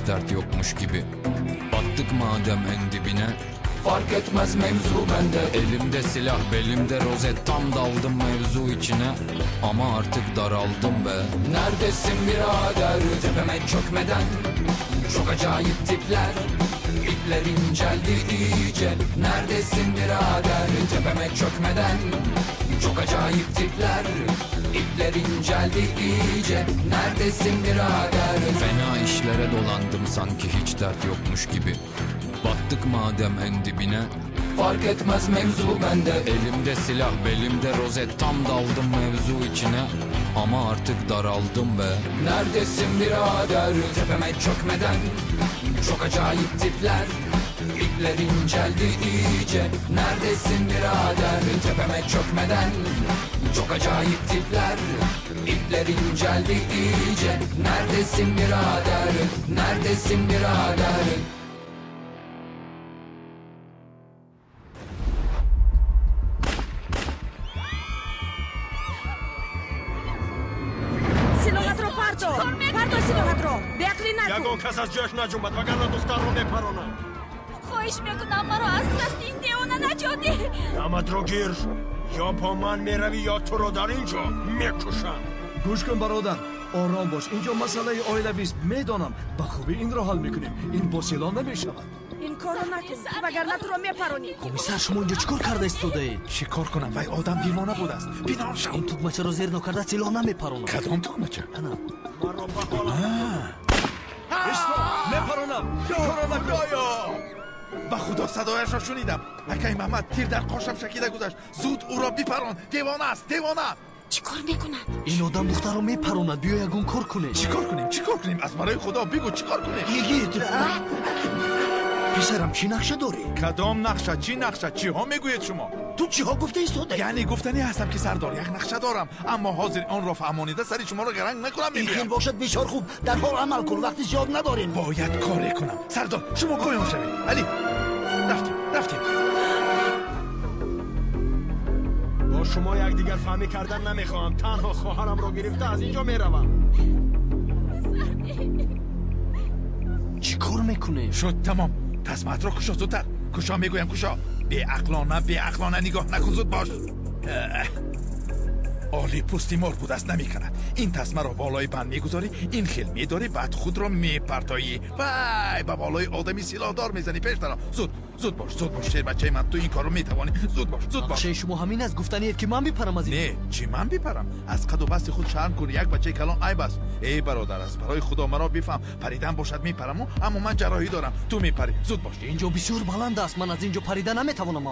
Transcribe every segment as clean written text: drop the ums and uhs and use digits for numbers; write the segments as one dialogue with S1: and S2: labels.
S1: hiç dert yokmuş gibi. Battık madem en dibine,
S2: fark etmez mevzu bende.
S1: elimde silah belimde rozet, tam daldım mevzu içine. Ama artık daraldım be.
S2: Neredesin birader tepeme çökmeden? Çok acayip tipler, ipler inceldi iyice. Neredesin birader tepeme çökmeden? Çok acayip tipler, ipler inceldi iyice. Neredesin birader?
S1: Fena işlere dolandım sanki hiç dert yokmuş gibi. Battık madem en dibine,
S2: fark etmez mevzu bende.
S1: elimde silah belimde rozet, tam daldım mevzu içine. Ama artık daraldım be.
S2: Neredesin birader tepeme çökmeden? Çok acayip tipler, ipler inceldi iyice. Neredesin birader tepeme çökmeden? Çok acayip tipler, ipler inceldi iyice. Neredesin birader? Neredesin birader?
S3: سینومترو پارتو پارتو سینومترو بقلی نکن.
S4: یگان کس از جاش نجومد وگرنه دختر رو میپرونم.
S3: خواهش میکنم مرا از دست این دیوانه نجاتی.
S4: دمت رو گیر، یا با من میروی یا تو رو در اینجا میکشم.
S5: گوش کن برادر، آرام باش. اینجا مسئله عائلوی است. میدانم به خوبی این را حل میکنیم. این با سیلا نمیشود.
S3: این کارو نکن وگرنه تو رو میپرونی.
S6: کمیسر شما اینجا چیکار کرده ایستاده؟
S7: چیکار کنم؟ وای آدم دیوانه بود است. بیدار شو.
S6: این توکمچه رو زیر نکرده سلاح نمیپرونه.
S7: کدام توکمچه؟
S6: انا
S4: مرا به حالم
S5: میپرونم. کارو نکن.
S7: به خدا صدایش را شنیدم. اکای محمد تیر در قاشم شکیده گذاشت. زود او را بپرون. دیوانه است، دیوانه.
S3: چیکار میکنن؟
S6: این آدم دختر رو میپروند. بیا یگون کار کنه.
S7: چیکار کنیم؟ از برای خدا بگو چیکار کنیم؟
S6: یگید پسرم چی نقشه داری؟
S7: کدام نقشه؟ چی نقشه؟ چی ها میگوید شما؟
S6: تو چی ها گفته ایستاده؟
S7: یعنی گفتنی هستم که سردار یک نقشه دارم، اما حاضر آن را فهمانیده سری شما را گرنگ نکنم.
S6: این خیل باشد بسیار خوب. در حال عمل کن، وقتی زیاد نداریم.
S7: باید کاری کنم. سردار شما قایم شوید. علی رفتیم.
S4: با شما یک دیگر فهمی کردن نمیخواهم. تنها خواهرم رو گرفته از اینجا میروم.
S6: چی کار میکنه؟
S7: شد تمام. تسمت را کشا زودتر. کشا میگویم کشا. بی عقلانه نگاه نکن. زود باش. عالی پوستی مار بود است نمیکند. این تسمه را بالای بند میگذاری، این خیل میداری، بعد خود را میپرتایی. وای با بالای آدمی سلاح دار میزنی. پیش طرف. زود باش شیر بچه من، تو این کارو میتوانی. زود باش.
S6: نقشه شما همین از گفتنیه که من بپرم از این.
S7: نه چی من بپرم؟ از قد و بست خود شرم کنی. یک بچه کلان عیب است. ای برادر، از برای خدا مرا بفهم. پریدن باشد میپرم، اما من جراحی دارم. تو میپری. زود باش.
S6: اینجا بسیار بلند است. من از اینجا پریدن نمیتوانم.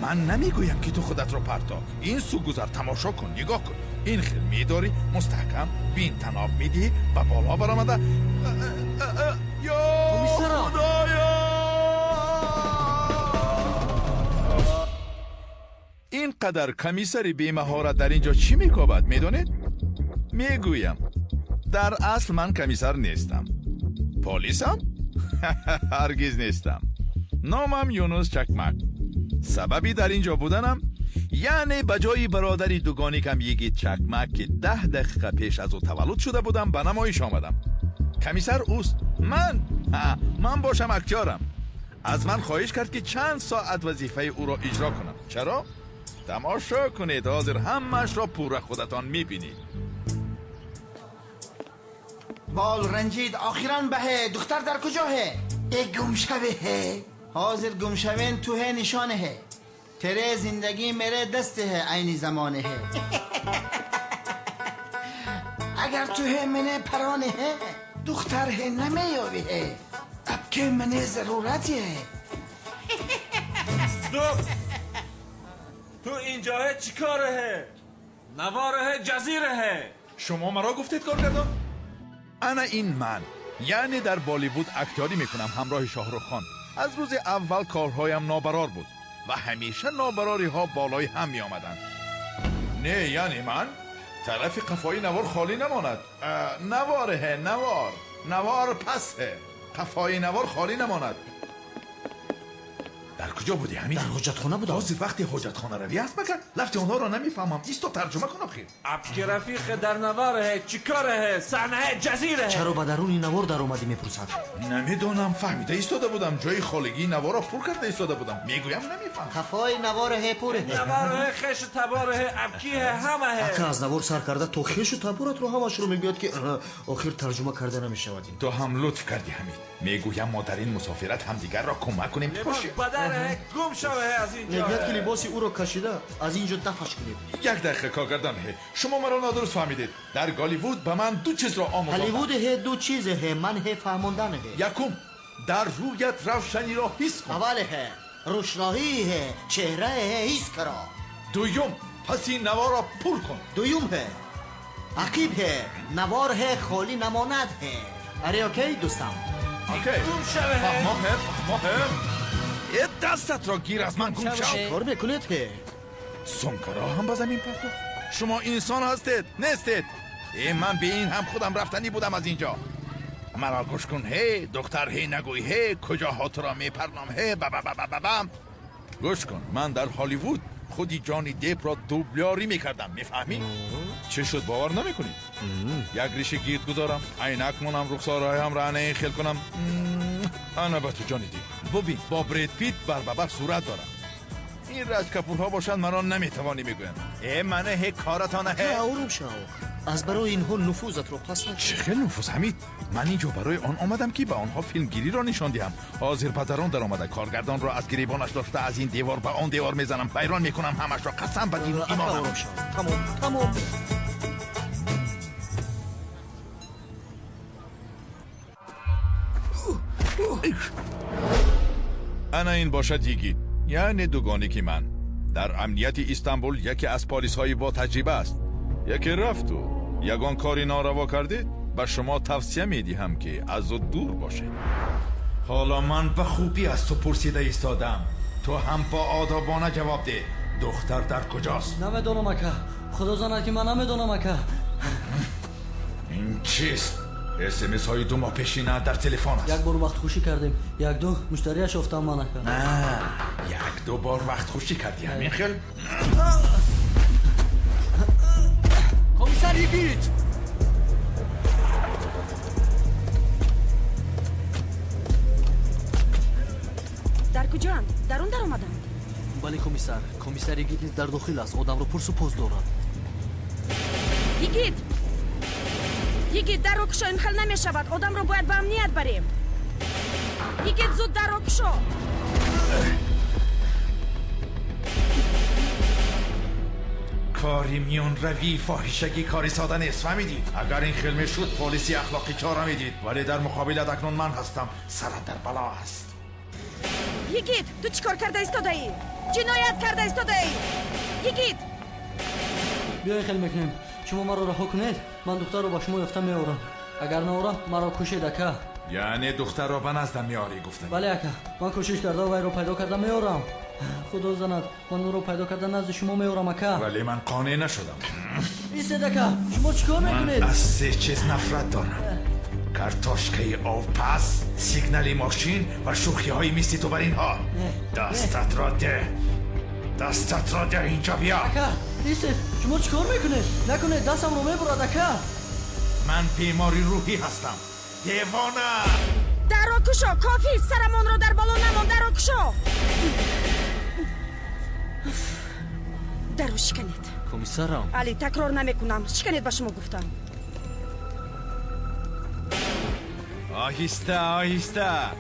S7: من نمیگویم که تو خودت رو پرتا. این سو گذر تماشا کن، نگاه کن. این خیل میداری، مستحکم بین تناب میدی و بالا برآمده. یا خدایا! اینقدر کمیسری بی مهارت در اینجا چی میکوبد میدونید؟ میگویم در اصل من کمیسر نیستم. پلیسم؟ هرگز نیستم. نامم یونس چکمک. سببی در اینجا بودنم یعنی بجای برادری دوگانی کم یگی چکمک که 10 دقیقه پیش از او تولد شده بودم به نمایش آمدم. کمیسر اوست. من باشم اکتیارم. از من خواهش کرد که چند ساعت وظیفه او را اجرا کنم. چرا؟ تماشا کنید، حاضر همش را پور خودتان میبینید.
S8: بال رنجید آخیراً به دختر در کجا ہے؟ ایک گمشوه ہے. حاضر گمشوین تو ہے نشانه ہے. تیرے زندگی میرے دست ہے عینی زمانه ہے. اگر تو ہے منه پرانه ہے. دختر ہے نمیابی ہے. اب که منه ضرورتی ہے.
S4: تو اینجا چی کاره؟ نواره جزیره.
S7: شما مرا گفتید کار کردم؟ انا این من یعنی در بالیوود اکتاری میکنم همراه شاهرخ خان. از روز اول کارهایم نابرار بود و همیشه نابراری ها بالای هم می آمدن. نه یعنی من طرف قفای نوار خالی نماند. نواره نوار پسه. قفای نوار خالی نماند. در کجا بودی حمید؟
S6: در حجت خانه بودم.
S7: حاضر وقتی حجت خانه روی است مگر لفت اونها رو نمیفهمم. ایستو ترجمه کنم خیر.
S9: ابکی رفیق در نواره چیکاره صحنه جزیره.
S6: چرا به درون نوار در اومدی میپرسد؟
S7: نمیدونم فهمیده ایستاده بودم. جای خالگی نوار را پر کرده ایستاده بودم. میگویم نمیفهم.
S6: خفای نوار پوره.
S9: نواره خش تباره ابکی همه.
S6: اگه از نوار سر کرده تو خیش و تبورت رو همش رو میگوید که آخر ترجمه کرده نمیشود.
S7: تو هم لطف کردی حمید. میگویم ما در این مسافرت همدیگر را کمک کنیم.
S9: لباس بدره گم شوه از اینجا.
S6: میگوید که لباسی او رو کشیده از اینجا دفعش کنید.
S7: یک دقیقه کارگردان شما مرا نادرست فهمیدید. در گالیوود به من دو چیز را آموختند.
S6: هالیوود دو چیز من فهموندن
S7: یکم در رویت روشنی را حس کن.
S6: اول روشنایی چهره حس کرا.
S7: دوم پس این نوار را پر کن.
S6: دوم عقیب نوار خالی نماند اره اوکی دوستم.
S7: اوکی
S9: گم شوه.
S7: مهم یه دستت را گیر از من گم شو.
S6: کار میکنید
S7: سنکارا هم به زمین پرتو. شما انسان هستید نیستید؟ من به این هم خودم رفتنی بودم از اینجا. مرا گوش کن دختر نگوی کجا ها تو را میپرنام بم گوش کن. من در هالیوود خودی جانی دیپ را دوبلیاری میکردم. میفهمی؟ چه شد باور نمیکنی؟ یک ریشه گیرد گذارم عینک مونم رخسارهایم را خیل کنم. انا با تو جانی دیپ ببین با برید پیت بر صورت دارم. این رج کپورها باشند مرا نمیتوانی میگوین. منه کارتانه
S6: آروم شو. از برای اینها نفوذت رو پس نکن.
S7: چه نفوذ حمید؟ من اینجا برای آن آمدم که به آنها فیلمگیری را نشان دهم. حاضر پدران در آمده کارگردان را از گریبانش داشته از این دیوار به آن دیوار میزنم بیران میکنم همش را قسم به دین ایمانم.
S6: آروم شو. تمام
S7: انا این باشد یکی یعنی دوگانی که من در امنیت استانبول یکی از پالیس های با تجربه است. یکی رفت و یگان کاری ناروا کردید به شما توصیه میدیم که از او دور باشید. حالا من به خوبی از تو پرسیده ایستادم. تو هم با آدابانه جواب ده. دختر در کجاست؟
S10: نمیدونم اکا. خدا زند که من نمیدونم اکا.
S7: این چیست؟ SMS های 2 ماه پیشینه در تلفن است.
S10: یک بار وقت خوشی کردیم. یک دو مشتریش افتم من اکا.
S7: نه یک دو بار وقت خوشی کردی همین خیل.
S10: کمیسر یگیت
S3: در کجا هم؟ در اون در اومدن؟
S10: بله کمیسر یگیت در داخل است. آدم رو پرس و پوز دارد.
S3: یگیت در رو کشو این خل نمی شود. آدم رو باید به امنیت بریم. یگیت زود در رو کشو.
S7: کاری میون روی فاحشگی کاری ساده نیست فهمیدید؟ اگر این خیل میشد پلیسی اخلاقی چاره میدید ولی در مقابل اکنون من هستم. سرت در بلا است.
S3: یگیت تو چیکار کرده ایستاده ای؟ جنایت کرده ایستاده ای؟ یگیت
S10: بیای خیلی میکنیم. شما مرا رها کنید من دختر رو با شما یافتم میارم. اگر نورم مرا کشید اکا.
S7: یعنی دختر رو به نزدم میاری گفتم؟
S10: بله اکا من کوشش کرده و وی رو پیدا کردم میارم. خدا زند من او رو پیدا کردن نزد شما میارم اکا.
S7: ولی من قانع نشدم.
S10: ایستید اکا. شما چیکار میکنید؟
S7: من از 3 چیز نفرت دارم. کارتوشکای آب پس، سیگنالی ماشین و شوخی های میستی تو بر اینها. دستت را ده اینجا بیا.
S10: اکا ایستید. شما چیکار میکنید؟ نکنید دستم رو میبرد اکا.
S7: من بیماری روحی هستم. دیوانه.
S3: در رو کشو. کافی سرمون رو در بالا نمان. در رو کشو. در رو شکنید.
S10: کمیسرم
S3: علی تکرار نمیکنم. شکنید به شما گفتم.
S7: آهسته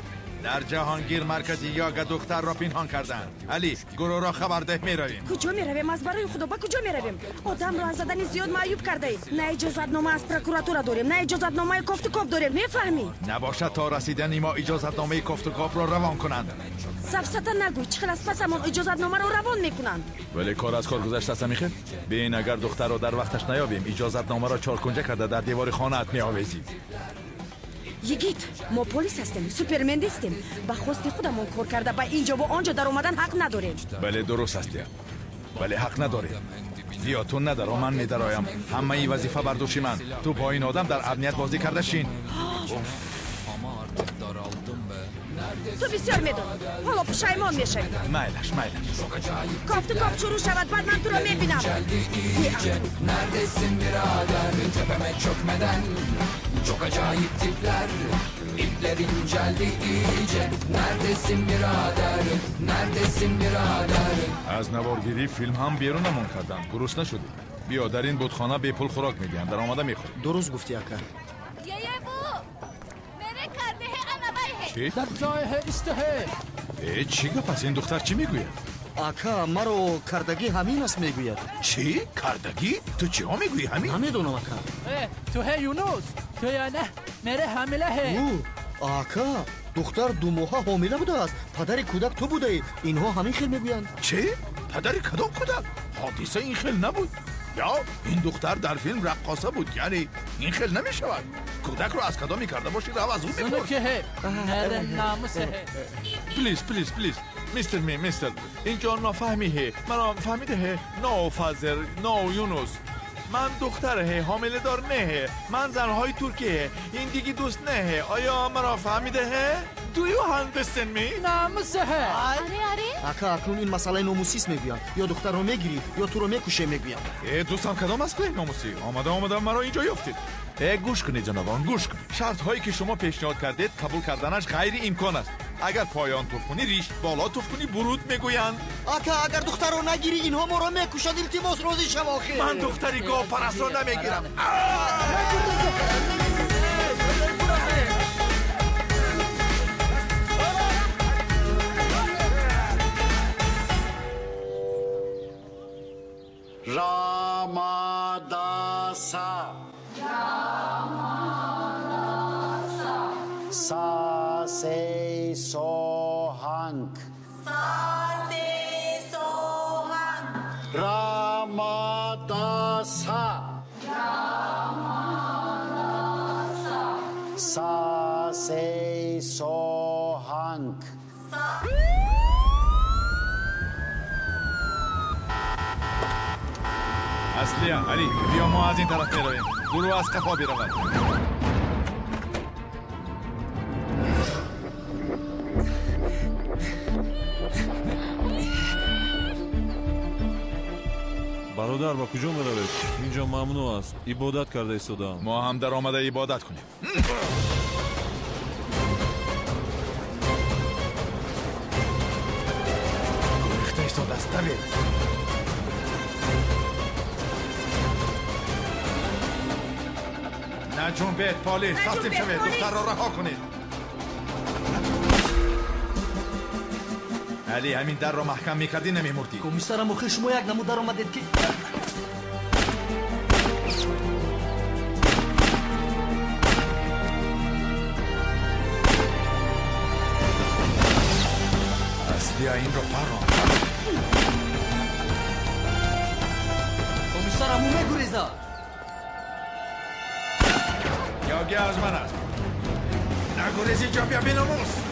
S7: در جهانگیر مرکزی یاگه دختر را پنهان کردن. علی گروه را خبرده میرویم.
S3: کجا میرویم؟ از برای خدا با کجا میرویم؟ آدم را از زدن زیاد معیوب کرده ای. نه اجازت نامه از پروکراتور داریم نه اجازت نامه کافت و کاف داریم. میفهمی؟
S7: نباشد تا رسیدن ما اجازت نامه کافت و کاف را روان کنند.
S3: سفسطه نگوی. چقدر از پسمون اجازت نامه رو روان میکنند.
S7: ولی کار از کار گذشته است میخه. ببین اگر دختر را در وقتش نیابیم اجازت نامه را چارکنجه کرده در دیوار خانه ات میآویزیم.
S3: یگیت ما پلیس هستیم. سوپرمن نیستیم. با خواست خودمون کار کرده با اینجا و آنجا در اومدن حق نداریم.
S7: بله درست هستی ولی حق نداری. بیا تو ندارم من میدرایم. همه ای وظیفه برداشتی من. تو با این آدم در امنیت بازی کرده شین.
S3: تو بسیار میدونی حالا پشیمان میشوی
S7: مایلش
S3: کافت کاف شروع شود بعد من تو رو میبینم
S2: Neredesin birader tepeme çökmeden Çok acayip tipler İpler inceldi iyice Neredesin birader Neredesin birader
S7: از نوارگیری فیلم هم بیرونمون کردن گروس نشدی بیا در این بودخانه به پول خوراک میدین در آمده میخوری
S6: درست گفتی اکا
S7: چی؟
S9: در جای استه
S7: چی پس این دختر چی میگوید؟
S6: اکا مرا کردگی همین است میگوید
S7: چی؟ کردگی؟ تو چی ها میگویی همین؟
S6: نمیدونم اکا
S9: تو هی یونس تو یا نه میره حامله هی
S6: او اکا دختر 2 ماه حامله بوده است پدر کودک تو بوده ای اینها همین خیل میگویند
S7: چی؟ پدر کدام کودک؟ حادثه این خیل نبود یا این دختر در فیلم رقاصه بود یعنی این خیل نمیشود کودک رو از کدام میکرده باشی رو از اون
S9: سنو که هی نره ناموس هی
S7: پلیز میستر اینجا نفهمی هی من فهمیده هی نو فازر نو یونس من دختر هی حامله دار نه هی من زنهای ترکیه این دیگه دوست نه هی آیا مرا فهمیده هی Do you understand me؟
S9: ناموس هی
S6: اکا اکنون این مسئله ناموسی میگویند یا دختر رو میگیری یا تو رو میکشه میگویند
S7: دوستان کدام مسئله ناموسی آمده مرا اینجا یافتید گوش کنید جنابان گوش کنید شرط هایی که شما پیشنهاد کردید قبول کردنش غیر امکان است اگر پایان توف کنی ریش بالا توف کنی برود میگویند
S6: اکا اگر دختر رو نگیری اینها ما رو میکشند التماس روزی شما خیر
S7: من دختری گاو پرست رو نمیگیرم
S11: Ramadasa Sa se sohank Ramadasa Sa se sohank
S7: اصلیا علی بیا ما از این طرف میرویم درو از قفا بیرود
S12: برادر با کجا میروید؟ اینجا ممنوع است عبادت کرده ایستادم
S7: ما هم در آمده عبادت کنیم گریخته ایستاده است دوید نه جنبید پالیس تسلیم شوید دختر را رها کنید علی همین در را محکم میکردی نمیمردی
S6: کمیسرم آخه شما یک نمود در آمدید که
S7: اصلیا این را پرام
S10: کمیسرم او میگریزد
S7: یاگی از من است نگریزی جا بیا بیناموس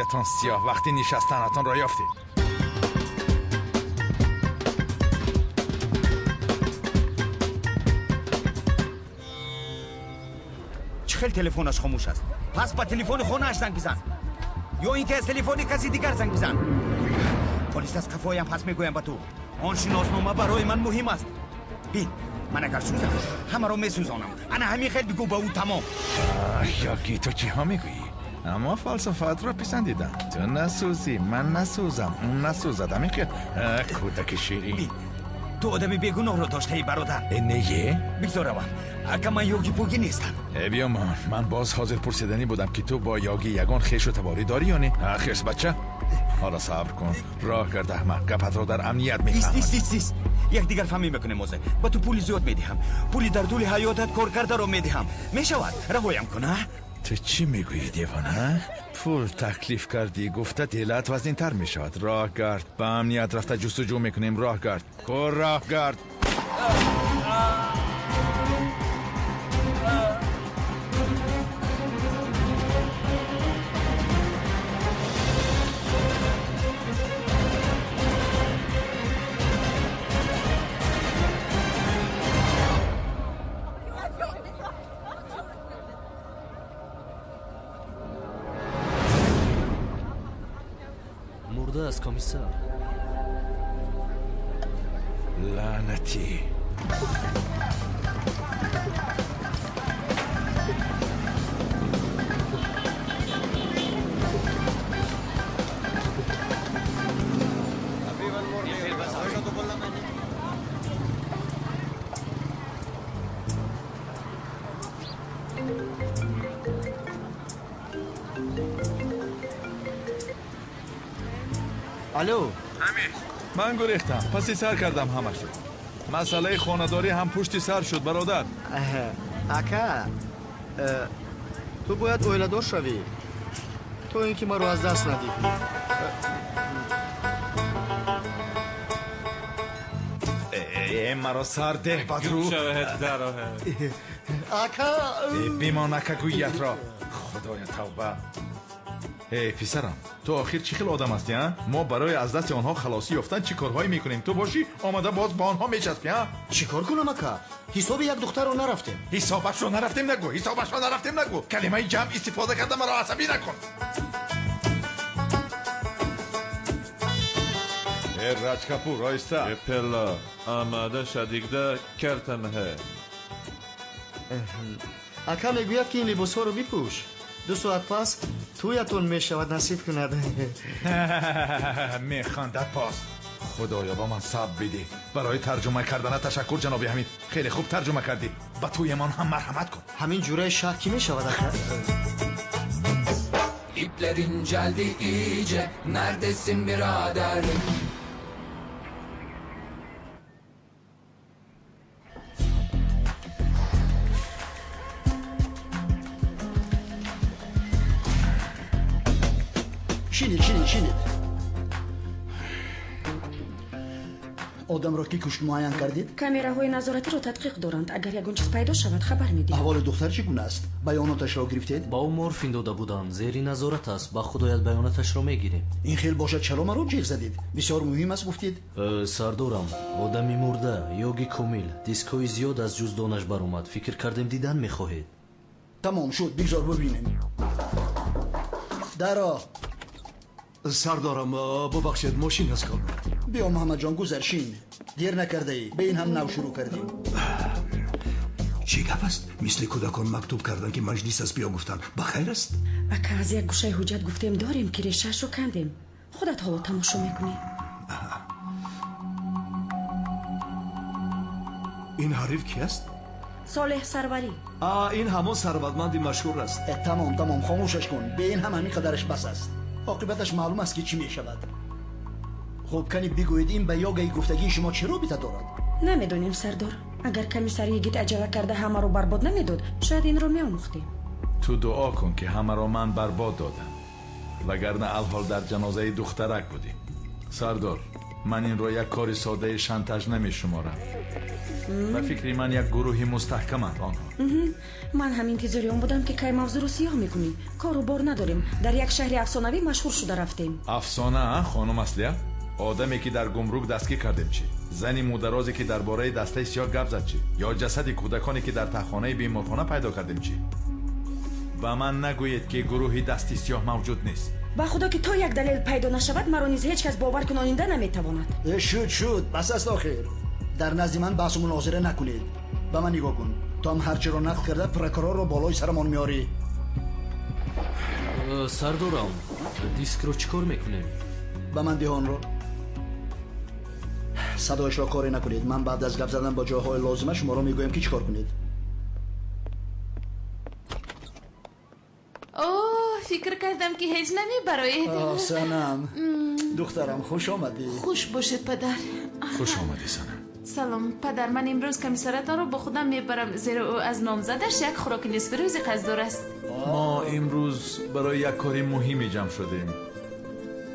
S7: رویتان سیاه وقتی نشستنتان را یافتید.
S13: خیلی تلفنش خاموش است. پس با تلفن خونه‌اش زنگ بزن یا اینکه از تلفن کسی دیگر زنگ بزن. پلیس از قفایم پس میگویم با تو آن شناسنامه برای من مهم است. بین من اگر سوزم همه رو میسوزانم. انا همین خیلی بگو با او تمام.
S7: یاگی تو چی ها میگویی؟ اما فلسفت را پسندیدم. تو نسوزی من نسوزم اون نسوزد. همین که کودک شیرین.
S13: تو آدمی بیگناه رو داشته ای برادر.
S7: نیه؟
S13: بگذارم اگه من یاگی پوگی نیستم.
S7: بیا من باز حاضر پرسیدنی بودم که تو با یاگی یگان خیش و تباری داری یا نه؟ خیرس بچه حالا صبر کن. راه گرد احمق گپت رو در امنیت میفهمم.
S13: ایست یک دیگر فهمی میکنه موزه. با تو پولی زیاد میدهم. پولی در طول حیاتت کار کرده رو میدهم. میشود رهایم کنه؟
S7: تو چی میگویی دیوانه؟ پول تکلیف کردی گفته دلت وزین تر میشود. راه گرد با امنیت رفته جستجو میکنیم. راه گرد کار راه گرد.
S10: مرده است کمیسر.
S7: لعنتی.
S6: الو
S7: من گریختم پسی سر کردم همه شد. مسئله خانداری هم پشتی سر شد برادر.
S6: اکا تو باید اویلدار شوی. تو اینکه ما رو از دست ندیدی.
S7: مرا سر ده بدرو.
S6: اکا
S7: بیمان اکا گویت را. خدایا توبه. پسرم تو آخر چی خیلی آدم هستی ها؟ ما برای از دست آنها خلاصی یافتن چی کارهایی میکنیم؟ تو باشی آمده باز با آنها میچسبی ها؟
S6: چی کار کنم اکا؟ حساب یک دختر رو نرفتیم.
S7: حسابش رو نرفتیم نگو. کلمه جمع استفاده کرده مرا عصبی نکن. راج کپور رایسته
S12: پلا آماده شدیگده کرتن ه.
S6: اکا میگوید که این لباس ها رو بپوش. 2 ساعت پس تویتون میشود نصیب کند.
S7: میخواندد پاس. خدایا با من صبر بدی. برای ترجمه کردن تشکر جناب حمید. خیلی خوب ترجمه کردی. با توی من هم مرحمت کن.
S6: همین جوره شکی میشود اکا.
S2: İpler inceldi iyice. Neredesin birader?
S14: شینید آدم را که کشت معاین کردید؟
S3: کامیراهای نظارتی رو تدقیق دارند. اگر یگان چیز پیدا شود خبر میدید.
S14: احوال دختر چگونه است؟ بیاناتش را گرفتید؟
S10: با او مورفین داده بودند. زیر نظارت است. با خدایت بیاناتش را میگیریم.
S14: این خیلی باشد چرا مرا جیغ زدید؟ بسیار مهم است گفتید.
S10: سردارم آدمی مرده یوگی کومیل دیسکوی زیاد از جزدانش برآمد. فکر کردیم دیدن میخواهید.
S14: تمام شد بگذار ببینیم. درا
S5: سردارم ببخشید ماشین هست کار.
S14: بیا محمد جان گذرشین. دیر نکرده ای. به این هم نو شروع کردیم.
S5: چی گپ است؟ مثل کودکان مکتوب کردن که مجلس است بیا گفتن. بخیر است؟
S3: اکا از یک گوشه حجت گفتیم داریم که ریشش رو کندیم. خودت حالا تماشا میکنی.
S5: این حریف کی است؟
S3: صالح سروری.
S5: این همون ثروتمند مشهور است.
S14: تمام خاموشش کن. به این هم همین قدرش بس است. عاقبتش معلوم است که چی می شود. خب کنی بگویید این به یاگی گفتگی شما چه رابطه دارد؟
S3: نمیدونیم سردار. اگر کمیسری گیت عجله کرده همه رو برباد نمیداد شاید این رو میآموختیم.
S7: تو دعا کن که همه را من برباد دادم وگرنه الحال در جنازه دخترک بودیم. سردار من این رو یک کار ساده شانتاژ نمیشمارم. و فکری من یک گروهی مستحکمند آنها.
S3: من هم انتظاری اون بودم که که موضوع رو سیاه میکنی. کارو بار نداریم. در یک شهر افسانوی مشهور شده رفتیم.
S7: افسانه خانم اصلیه؟ آدمی که در گمرک دستگیر کردیم چی؟ زنی مودرازی که درباره دسته سیاه گپ زد چی؟ یا جسد کودکانی که در تخانه بیمارخانه پیدا کردیم چی؟ و من نگویید که گروهی دستی سیاه موجود نیست.
S3: با خدا که تا یک دلیل پیدا نشود مرا نیز هیچ کس باور کناننده نمیتواند.
S14: شد بس است آخر. در نزد من بحث و مناظره نکنید. به من نگاه کن. تو هم هرچی رو نقد کرده پرکرار رو بالای سرمان میاری.
S10: سردارم دیسک رو چیکار میکنیم؟
S14: به من دهان رو صدایش را کاری نکنید. من بعد از گپ زدن با جاهای لازمه شما رو میگویم که چیکار کنید.
S15: فکر کردم که هیچ نمیبرید.
S14: سنم دخترم خوش آمدی.
S15: خوش باشه پدر.
S7: خوش آمدی سنم.
S15: سلام پدر، من امروز کمیسارتان رو با خودم میبرم زیرا او از نامزدش یک خوراک نصف روزی قصددار است.
S7: ما امروز برای یک کاری مهمی جمع شدیم.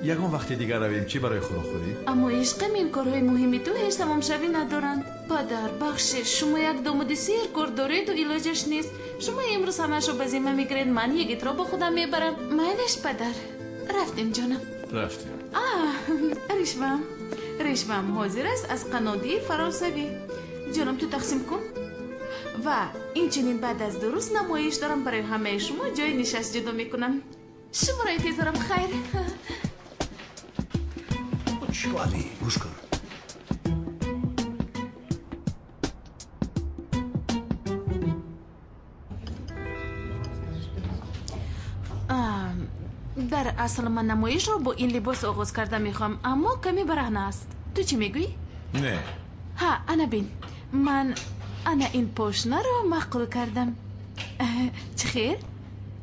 S7: یکم وقتی دیگر رویم. چی برای خوراکخوری؟
S15: اما عشقم این کارهای مهمی تو هیچ تمام شوی ندارند. پدر بخشش، شما یک داماد سیر کار دارید و علاجش نیست. شما امروز همش رو به ذمه میگیرید من یکیت رو با خودم میبرم. مایلش پدر. رفتیم جانم.
S7: رفتیم.
S15: ریشمم حاضر است از قنادی فرانسوی. جانم تو تقسیم کن. و این چنین بعد از 2 روز نمایش دارم برای همه شما جای نشست جدا میکنم. شما را انتظارم خیر.
S14: شوادی گوش کن.
S15: در اصل من نمایش رو با این لباس آغاز کرده میخوام، اما کمی برهنه است. تو چی میگویی؟
S7: نه.
S15: ها انا بین. من این پوشنه رو معقول کردم. چه خیر؟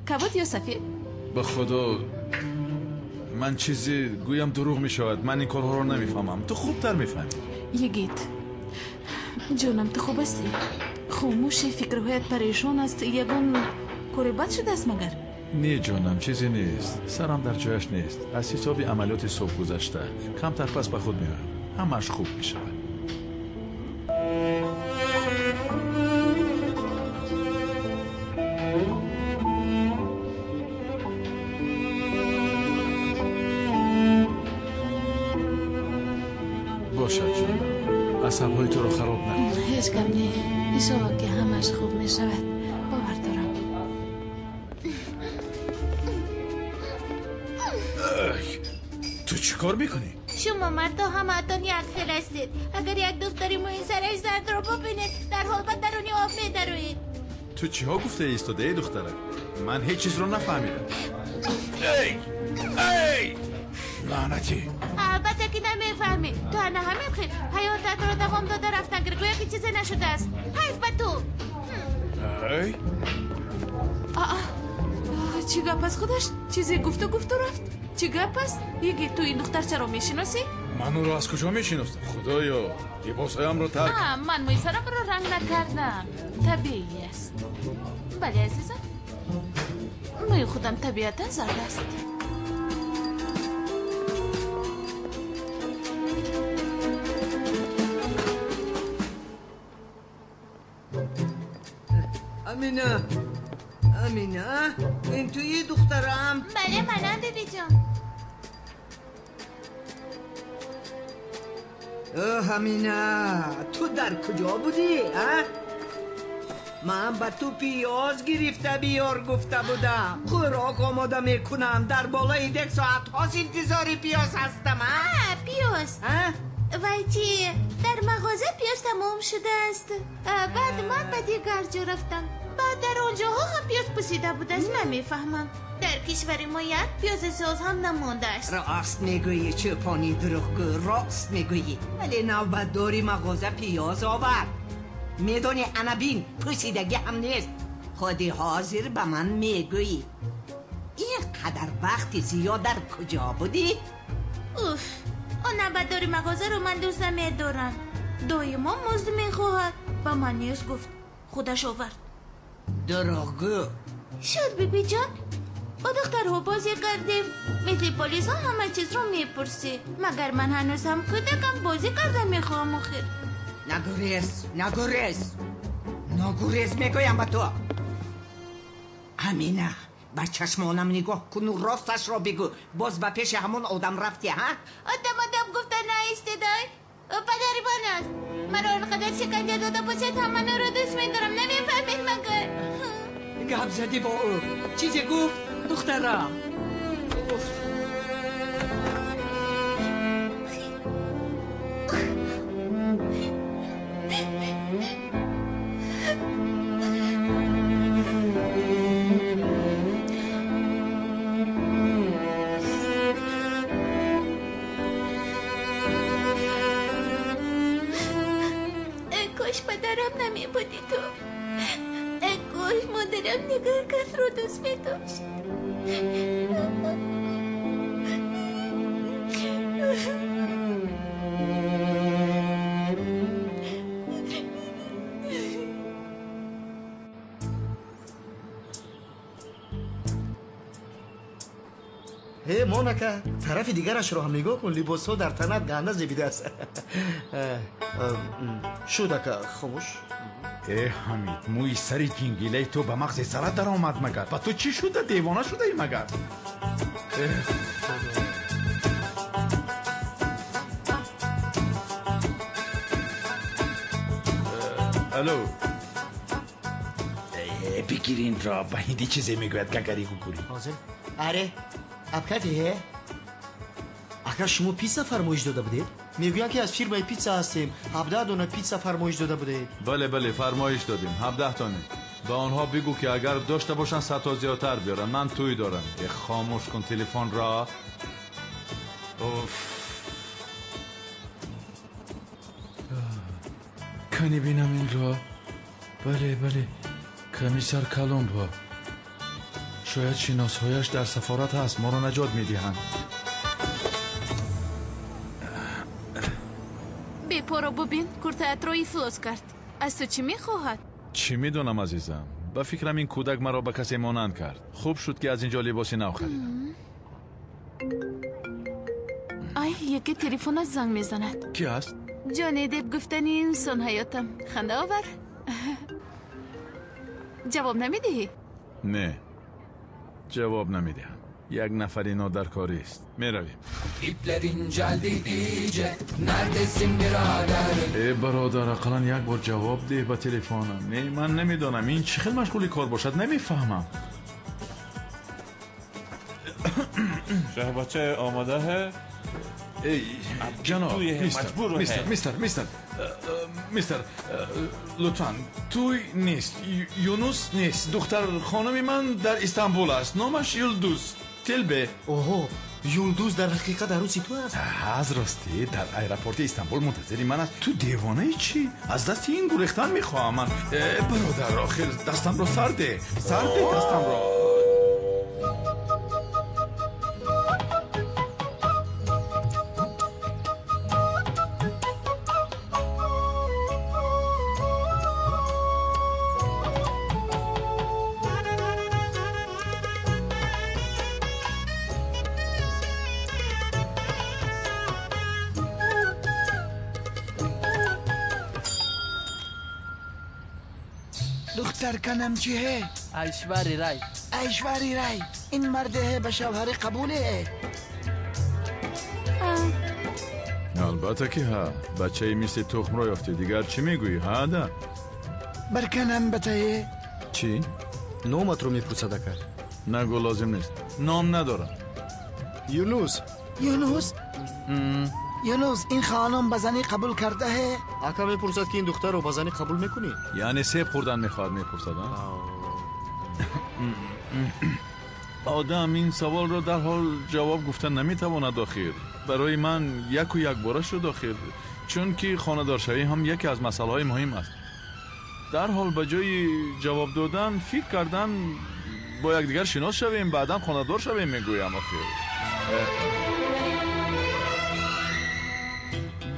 S15: کبود یا سفید؟
S7: به خدا من چیزی گویم دروغ میشود. من این کارها رو نمیفهمم. تو خوبتر میفهمی.
S15: یگیت جانم تو خوب هستی؟ خاموشی فکرهایت پریشان است. یگون کاری بد شده است مگر؟
S7: نه جانم چیزی نیست. سرم در جایش نیست. از حساب عملیات صبح گذشته کمتر پس به خود میارم. همش خوب میشود. باشد جانم. عصبهای تو رو خراب نکن.
S15: هیچ کم نه. انشاءالله که همش خوب میشود. باور دارم.
S7: تو چی کار میکنی؟
S16: شما مردا همتون یک خیل هستید. اگر یک دختری موی سرش زرد رو ببینید در حال به درونی آب میدروید.
S7: تو چی ها گفته ایستاده دختره؟ من هیچ چیز رو نفهمیدم. ای لعنتی.
S16: البته که نمیفهمی. تو نه همین خیل حیاتت رو دوام داده رفتن گرگویا که چیزی نشده است. حیف به تو.
S7: ای
S15: چی گپ از خودش؟ چیزی گفت رفت؟ چی گپ است؟ یکی تو این دختر چرا میشناسی؟
S7: من او رو از کجا میشناسم؟ خدایا لباسایم رو ترک.
S15: من موی سرم رو رنگ نکردم. طبیعی است. بله عزیزم. موی خودم طبیعتا زرد است.
S17: امینه این توی دخترم؟
S16: بله منم بیبی جان.
S17: امینه تو در کجا بودی؟ من به تو پیاز گرفته بیار گفته بودم. خوراک آماده میکنم. در بالای 1 ساعت هاست انتظاری پیاز هستم.
S16: پیاز؟ وای چی؟ در مغازه پیاز تمام شده است. بعد من به دیگر جا رفتم. بعد در اونجاها هم پیاز پسیده بود است. من میفهمم در کشور ما یک پیاز ساز هم نمانده است.
S17: راست میگویی چوپانی دروغگو. راست میگویی. ولی نوبت داری مغازه پیاز آورد. میدونی انا بین پوسیدگی هم نیست. خودی حاضر به من میگویی اینقدر وقتی زیاد در کجا بودی؟
S16: اوف اون نبداری مغازه رو من دوست نمیدارم. دایما مزد میخواهد. با من نیست گفت خودش آورد.
S17: دروغگو
S16: شد بیبی جان. با دخترها بازی کردیم. مثل پلیس ها همه چیز رو میپرسی. مگر من هنوز هم کودکم بازی کرده میخوام آخر.
S17: نگوریز میگویم به تو. امینه به چشمانم نگاه کن و راستش را بگو. باز به پیش همون آدم رفتی ها؟
S16: آدم گفته نایستدای. پدری من است. مرا آنقدر شکنجه داده باشد هم من رو دوست میدارم. نمیفهمید مگر
S10: گپ زدی با او. چیزی گفت دخترم؟
S16: کاش پدرم نمی بودی تو. کاش مادرم نگر کس رو دوست می داشت.
S6: هی مونکا طرف دیگرش رو هم نگاه کن. لباس ها در تنت گنده زیبیده است. شو دکا خاموش.
S7: حمید موی سری جنگیله تو به مغز سرت در آمد مگر؟ و تو چی شده؟ دیوانه شده ای مگر؟ الو بگیرین را به هندی چیزی میگوید گگری گوگوری.
S6: حاضر؟ اره ابکتی هه؟ اگر شما پیتزا فرمایش داده بودید؟ میگویند که از فیرمای پیتزا هستیم. 17 دونه پیتزا فرمایش داده بودید.
S12: بله فرمایش دادیم 17 تانه. به آنها بگو که اگر داشته باشن 100 تا زیادتر بیارن. من توی دارم. خاموش کن تلفن را.
S7: کنی بینم این را؟ بله کمیسر کلمبا. شاید شناسهایش در سفارت هست. ما را نجات میدهند.
S15: بپارو ببین کورتایت رو ایفلوس کرد. از تو چی میخواهد؟
S12: چی میدونم عزیزم. به فکرم این کودک مرا به کسی مانند کرد. خوب شد که از اینجا لباسی نو خریدم.
S15: یکی تلفن زنگ میزند.
S12: کی است؟
S15: جانی دیب گفتنی انسان حیاتم. خنده آور. جواب نمیدهی؟
S12: نه جواب نمیدهم. یک نفری نادرکاری است. میرویم.
S2: İplerin geldi iyice. Neredesin birader?
S12: ای برادر اقلا یک بار جواب ده به تلفنم. نه من نمیدونم این چه خیلی مشغولی کار باشد. نمیفهمم. شه بچه آماده ہے؟ جناب میستر لطفا توی نیست. یونس نیست. دختر خانم من در استانبول است. نامش یلدوز تلبه.
S6: اوه یلدوز در حقیقت عروسی تو است؟
S12: از راستی در ایرپورت استانبول منتظری من است. تو دیوانه چی؟ از دست این گریختن میخواهم من. برادر آخر دستم رو سرده دستم رو.
S8: دختر کنم چیه؟ ایشوری رای این مرده به شوهر قبوله؟
S12: البته که ها. بچه مثل تخم را یافته. دیگر چی میگویی ها ده؟
S8: برکنم بتایه؟
S12: چی؟
S6: نامت رو میپرسد اکر.
S12: نگو لازم نیست. نام ندارم.
S6: یونس
S8: این خانم بزنی قبول کرده ہے؟
S6: اکا میپرسد که این دختر رو بزنی قبول میکنی؟
S12: یعنی سیب خوردن میخواد میپرسد ها؟ آدم این سوال رو در حال جواب گفتن نمیتواند آخر. برای من یک و یک باره شد آخر. چون که خانه‌دارشوی هم یکی از مسائل های مهم است. در حال به جای جواب دادن فکر کردن با یک دیگر شناس شویم بعدا خانه‌دار شویم میگویم آخر.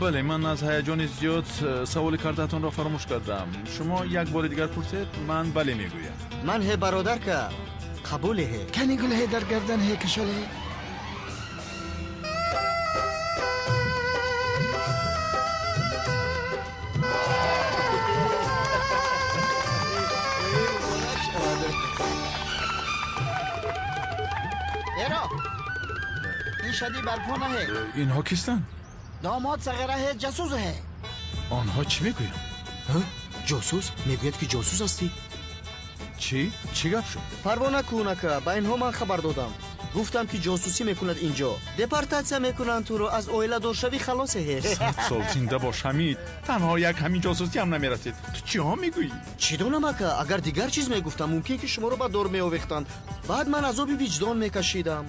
S12: بله من از هیجان زیاد سوال کردتون را فراموش کردم. شما یک بار دیگر پرسید من بله میگویم.
S6: من برادر که قبوله.
S8: کنی گله در گردن هی کشله. این شدی برپا نهه.
S12: اینها کیستن؟
S8: داماد صغیره جاسوسه.
S12: آنها چی میگوین؟
S6: جاسوس؟ میگوید که جاسوس هستی؟
S12: چی؟ چی گپ شد؟
S6: پروا نکن که با اینها من خبر دادم. گفتم که جاسوسی میکند اینجا. دپارتاسیا میکنن تو رو از اویلا دورشوی خلاصه.
S12: 100 سال زنده باش حمید. تنها یک همین جاسوسی هم نمیرسید. تو چی ها میگویی؟
S6: چی دونم که اگر دیگر چیز میگفتم ممکن که شما رو به دور میآویختند. بعد من عذاب وجدان میکشیدم.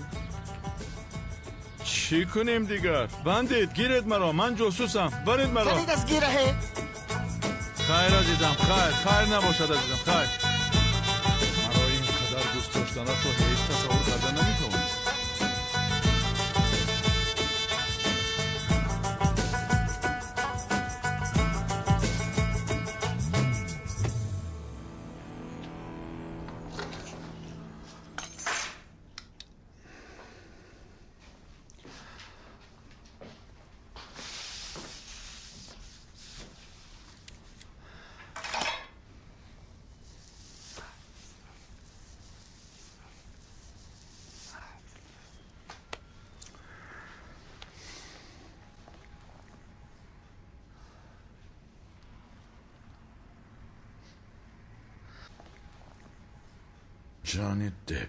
S12: چی کنیم دیگر؟ بندید گیرید مرا، من جاسوسم. برید مرا.
S8: کنید از گیره.
S12: خیر عزیزم، خیر نباشد عزیزم، خیر. مرا اینقدر دوست داشتنش رو هیچ تصور کردن نمیتونم. جانی دپ.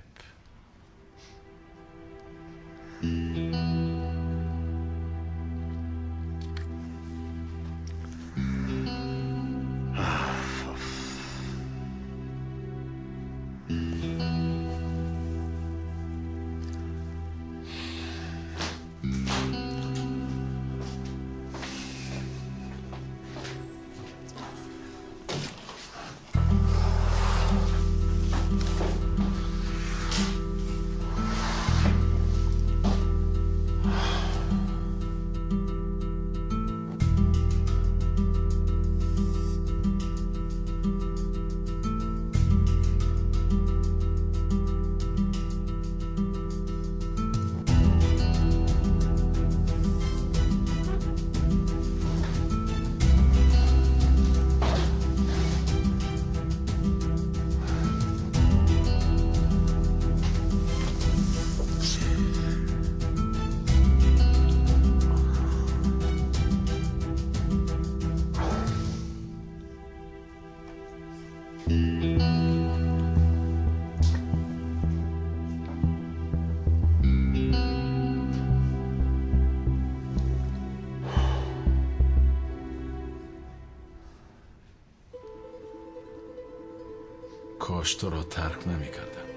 S12: کاش تو را ترک نمی کردم.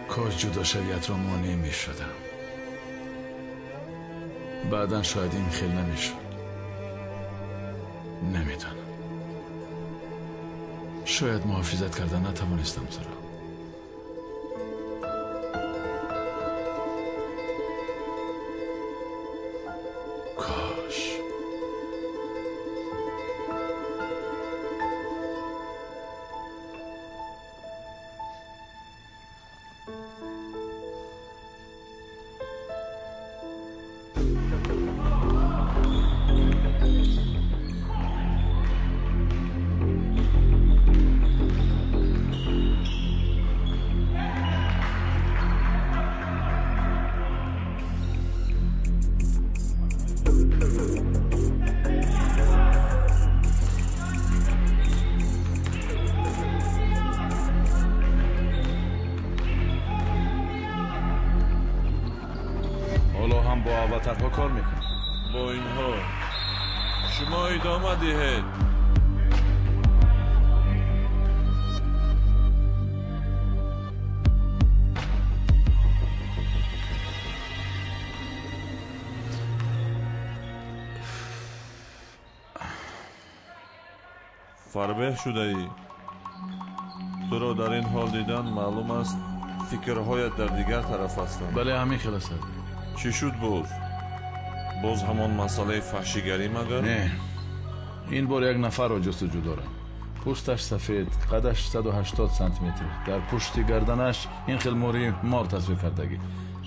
S12: کاش جدا شویت را مانع می شدم. بعدا شاید این خیل نمی شد. نمیدانم. شاید محافظت کردن نتوانستم تو را. کاش. تنها کار میکنه.
S9: با اینها شما ادامه دهید. فربه شده ای. تو را در این حال دیدن معلوم است فکرهایت در دیگر طرف هستند.
S12: بله همین خلاص است.
S9: چی شد باز همان مسئله فحشیگری مگر؟
S12: نه، این بار یک نفر را جستجو دارم. پوستش سفید، قدش 180 سانتی متر. در پشت گردنش این خلموری مار تصویر کردگی.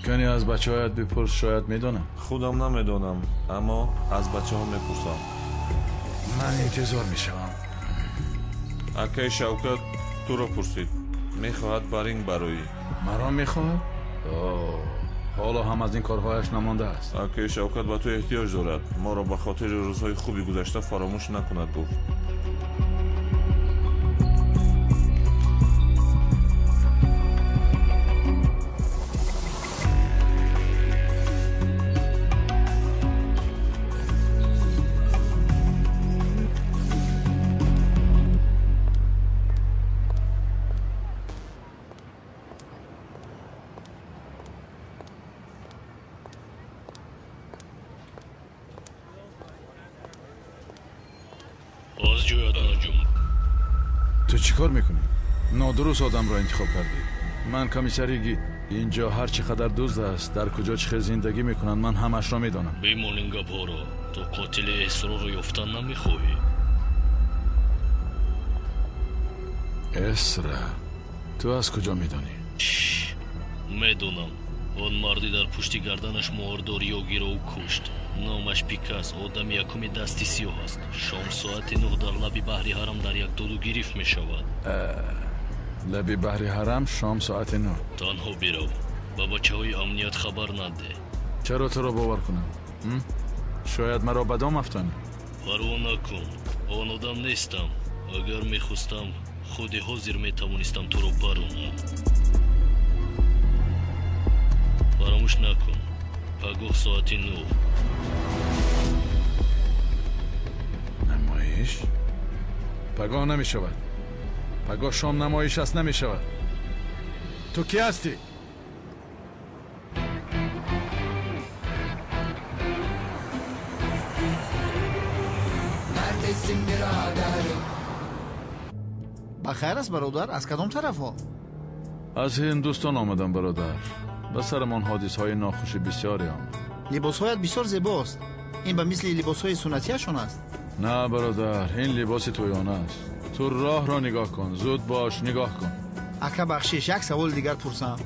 S12: کنی از بچه هایت بپرس، شاید میدونم.
S9: خودم نمیدونم، اما از بچه ها میپرسم.
S12: من انتظار میشم.
S9: اکای شوکت تو رو پرسید، میخواهد برینگ برایی.
S12: مرا میخواهد؟ حالا هم از این کارهایش نمانده است.
S9: اکای شوکت به تو احتیاج دارد. ما را به خاطر روزهای خوبی گذشته فراموش نکند گفت.
S12: تو چی کار میکنی؟ نادرست آدم را انتخاب کردی. من کمیسریگی اینجا هر چقدر دزد است، در کجا چه زندگی میکنن من همش را میدانم.
S18: بیمونینگا پورو، تو قاتل اسرار رو یافتن نمیخواهی؟
S12: اسرا؟ تو از کجا میدانی؟
S18: میدونم. اون مردی در پشت گردنش مهردار یوگی رو کشت. نامش پیکاس، آدم یکمی دستی سیاه است. شام ساعت 9 در لبی بحری حرم در یک دودو گرفت می شود.
S12: لبی بحری حرم شام ساعت 9.
S18: تنها بیرو. با بچه های امنیت خبر نده.
S12: چرا تو را باور کنم؟ شاید مرا بدام افتانی.
S18: پروا نکن. آن آدم نیستم. اگر میخواستم خودی حاضر میتوانستم تو رو برونم. فراموش نکن. پگاه ساعت 9.
S12: نمایش؟ پگاه نمی شود. پگاه شام نمایش است، نمی شود. تو کی هستی؟
S2: neredesin birader?
S8: بخیر است برادر، از کدام طرف ها؟
S12: از هندوستان آمدم برادر. به سرمان حادث های ناخوش بسیاری آمد.
S8: لباس هایت بسیار زیباست. این به مثل لباس های سنتیشون است.
S12: نه برادر، این لباس تویانه است. تو راه را نگاه کن، زود باش، نگاه کن.
S8: اکا بخشش، یک سوال دیگر پرسم.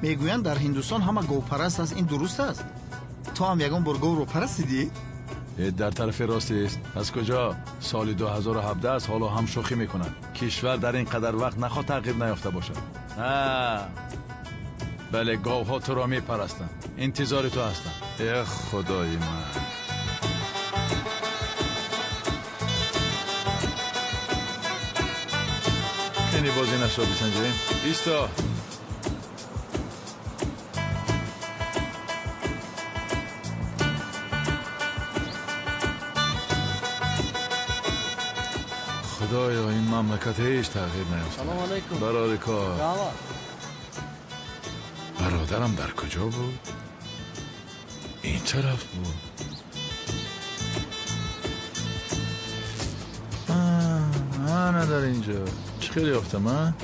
S8: میگویند در هندوستان همه گو پرست است، این درست است؟ تو هم یگان بار گو رو پرستیدی؟
S12: در طرف راستی است. از کجا؟ سال 2017 است، حالا هم شوخی میکند. کشور در این قدر وقت نخواد تغییر نیافته باشد. نه بله، گاوها تو را میپرستند. انتظار تو هستم. ای خدای من. کنی بازی نشو بسنجیم. ایستا. خدایا این مملکت هیچ تغییر نیافته.
S10: سلام علیکم.
S12: برادر کار.
S10: راوا.
S12: برادرم در کجا بود؟ این طرف بود. نه در اینجا. چه خیلی افته من؟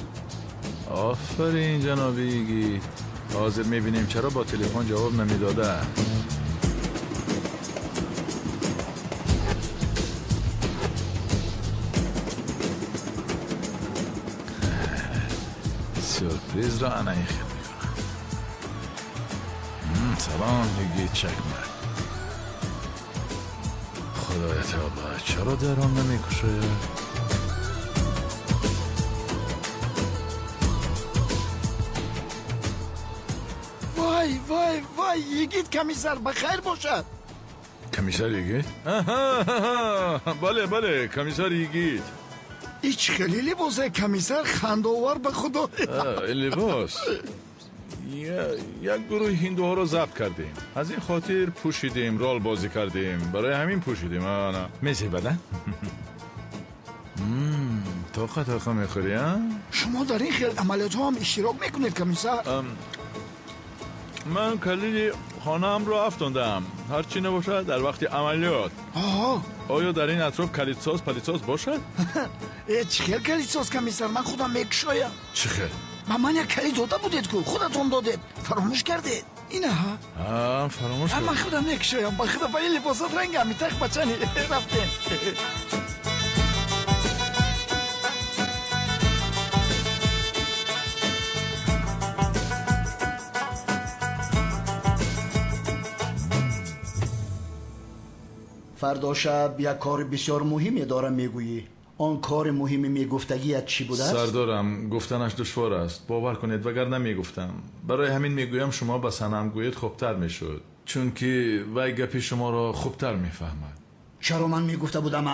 S12: آفرین جنابیگی. حاضر میبینیم چرا با تلفن جواب نمیداده. سورپریز را انا این خیلی میکنم. سلام میگی چکمه. خدای تعالی چرا درام نمیکشه؟
S8: وای وای وای، یگید کمیسر بخیر باشد.
S12: کمیسر یگید؟ بله کمیسر یگید.
S8: ایچ خیلی لباسه کمیسر خنداور به خدا.
S12: لباس یک گروه هندوها رو ضبط کردیم، از این خاطر پوشیدیم، رول بازی کردیم، برای همین پوشیدیم. میزی بدن؟ طاقت میخوری ها؟
S8: شما در این خیلی عملیات ها هم اشتراک میکنید کمیسر؟
S12: من کلید خانه‌ام رو افتاندم، هرچی نباشد در وقت عملیات. آیا در این اطراف کلیدساز پلیدساز باشد؟
S8: چه خیلی کلیدساز کمیسر، من خودم میکشایم.
S12: چه خیلی؟
S8: من یک کلید داده بودید که خودتون دادید، فراموش کردید. اینه ها؟
S12: فراموش کردید.
S8: من خودم میکشایم، با خدا با این لباسات رنگ همی تخ بچنی رفتیم.
S14: فردا شب یک کار بسیار مهمی دارم میگویی. آن کار مهمی میگفتگیت چی بوده است؟
S12: سردارم گفتنش دشوار است. باور کنید وگر نمیگفتم. برای همین میگویم شما به سنم گویید خوبتر میشد، چون که وی گپی شما را خوبتر میفهمد.
S14: چرا من میگفته بودم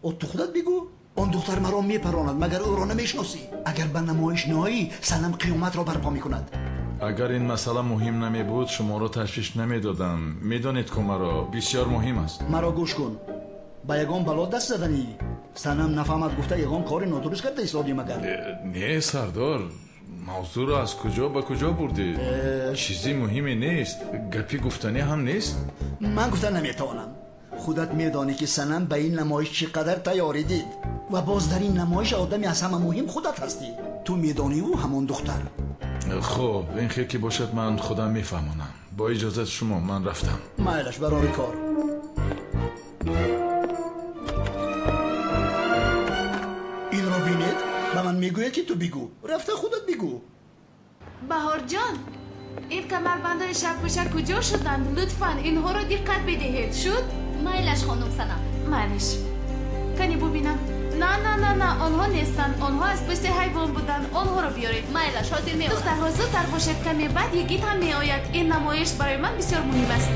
S14: او تو خودت بگو. آن دختر مرا میپراند مگر او را نمیشناسی؟ اگر به نمایش نایی سنم قیامت را برپا میکند.
S12: اگر این مسئله مهم نمی بود شما را تشویش نمیدادم. میدانید که مرا بسیار مهم است.
S14: مرا گوش کن. با یگان بلا دست زدنی سنم نفهمد گفته یگان کار نادرست کرده ایستادی مگر؟
S12: نه سردار، موضوع را از کجا به کجا بردی؟ چیزی مهمی نیست. گپی گفتنی هم نیست.
S14: من گفتن نمیتوانم. خودت میدانی که سنم به این نمایش چقدر تیاری دید و باز در این نمایش آدمی از همه مهم خودت هستی. تو میدانی او همان دختر.
S12: خب این خیلی که باشد من خودم میفهمانم. با اجازت شما من رفتم.
S14: مایلش برای کار. این را بینید؟ به من میگوید که تو بگو. رفته خودت بگو.
S15: بهار جان، این کمربندهای شب پوشک کجا شدند؟ لطفاً اینها را دقت بدهید. شد؟
S19: مایلش خانم سنم.
S15: مایلش. کنی ببینم. نه آنها نیستند. آنها از پشت حیوان بودند. آنها را بیارید.
S19: مایلش حاضر میآورم.
S15: دخترها زودتر باشد، کمی بعد یگیت هم میآید. این نمایش برای من بسیار مهم است.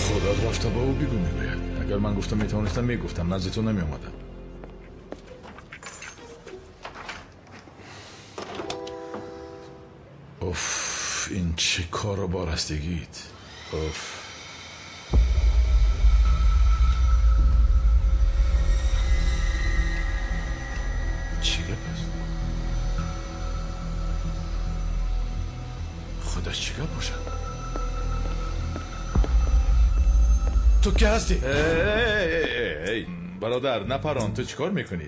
S12: خدا رفته با او بگو میگوید. اگر من گفتم میتوانستم میگفتم، نزد تو نمی آمدم. اوف، این چه کار بارستگیت. اوف. چی گپ است؟ خدا چی گپ باشد؟ تو که هستی؟ ای برادر نپران، تو چیکار میکنی؟